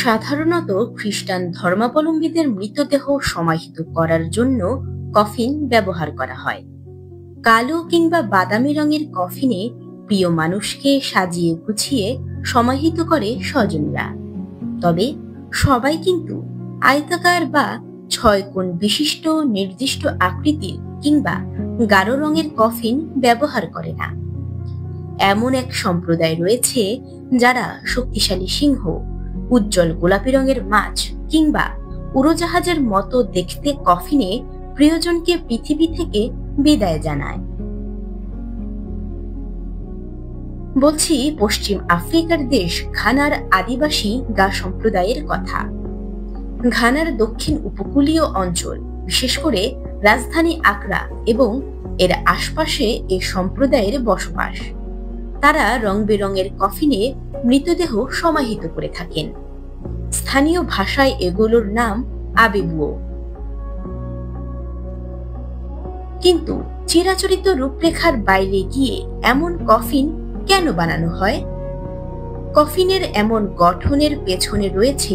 সাধারণত খ্রিস্টান ধর্মাবলম্বীদের মৃতদেহ সমাহিত করার জন্য কফিন ব্যবহার করা হয়। কালো কিংবা বাদামি রঙের কফিনে প্রিয় মানুষকে সাজিয়ে গুছিয়ে সমাহিত করে স্বজনরা। তবে সবাই কিন্তু আয়তাকার বা 6 কোণ বিশিষ্ট নির্দিষ্ট আকৃতির কিংবা গাঢ় রঙের কফিন ব্যবহার করে না। এমন এক সম্প্রদায় রয়েছে যারা শক্তিশালী সিংহ, উজ্জ্বল গোলাপি রঙের মাছ কিংবা উড়োজাহাজের মতো দেখতে কফিনে প্রিয়জনকে পৃথিবী থেকে বিদায় জানায়। বলছি পশ্চিম আফ্রিকার দেশ ঘানার আদিবাসী গা সম্প্রদায়ের কথা। ঘানার দক্ষিণ উপকূলীয় অঞ্চল, বিশেষ করে রাজধানী আকরা এবং এর আশপাশে এই সম্প্রদায়ের বসবাস। তারা রং বেরঙের কফিনে মৃতদেহ সমাহিত করে থাকেন। স্থানীয় ভাষায় এগুলোর নাম আবেবুও। কিন্তু চিরাচরিত রূপরেখার বাইরে গিয়ে এমন কফিন কেন বানানো হয়? কফিনের এমন গঠনের পেছনে রয়েছে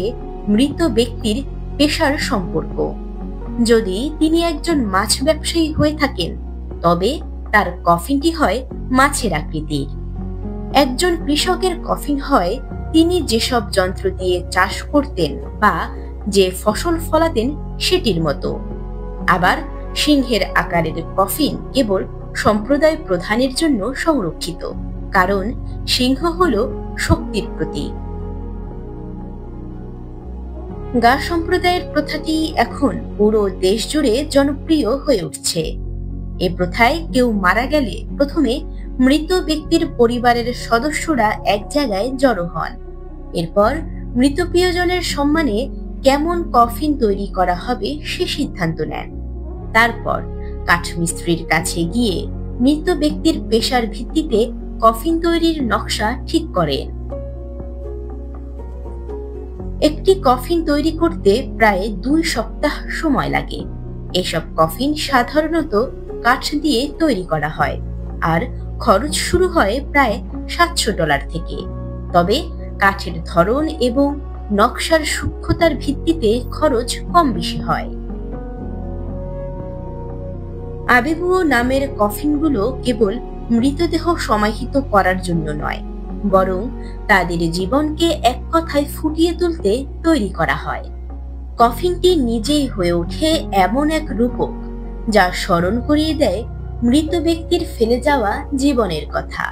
মৃত ব্যক্তির পেশার সম্পর্ক। যদি তিনি একজন মাছ ব্যবসায়ী হয়ে থাকেন, তবে তার কফিনটি হয় মাছের আকৃতির। একজন কৃষকের কফিন হয় তিনি যেসব যন্ত্র দিয়ে চাষ করতেন বা যে ফসল ফলাতেন সেটির মতো। আবার সিংহের আকারের কফিন কেবল সম্প্রদায় প্রধানের জন্য সংরক্ষিত, কারণ সিংহ হল শক্তির প্রতীক। গা সম্প্রদায়ের প্রথাটি এখন পুরো দেশ জুড়ে জনপ্রিয় হয়ে উঠছে। এ প্রথায় কেউ মারা গেলে প্রথমে মৃত ব্যক্তির পরিবারের সদস্যরা এক জায়গায় জড়ো হন। এরপর মৃত প্রিয়জনের সম্মানে কেমন কফিন তৈরি করা হবে সে সিদ্ধান্ত নেন। তারপর কাঠমিস্ত্রির কাছে গিয়ে মৃত ব্যক্তির পেশার ভিত্তিতে কফিন তৈরির নকশা ঠিক করেন। একটি কফিন তৈরি করতে প্রায় 2 সপ্তাহ সময় লাগে। এসব কফিন সাধারণত কাঠ দিয়ে তৈরি করা হয়, আর খরচ শুরু হয় প্রায় $700 থেকে। তবে কাঠের ধরন এবং নকশার সূক্ষ্মতার ভিত্তিতে খরচ কম বেশি হয়। আবেবুও নামের কফিনগুলো কেবল মৃতদেহ সমাহিত করার জন্য নয়, বরং তাদের জীবনকে এক কথায় ফুটিয়ে তুলতে তৈরি করা হয়। কফিনটি নিজেই হয়ে ওঠে এমন এক রূপক যা স্মরণ করিয়ে দেয় মৃত ব্যক্তির ফেলে যাওয়া জীবনের কথা।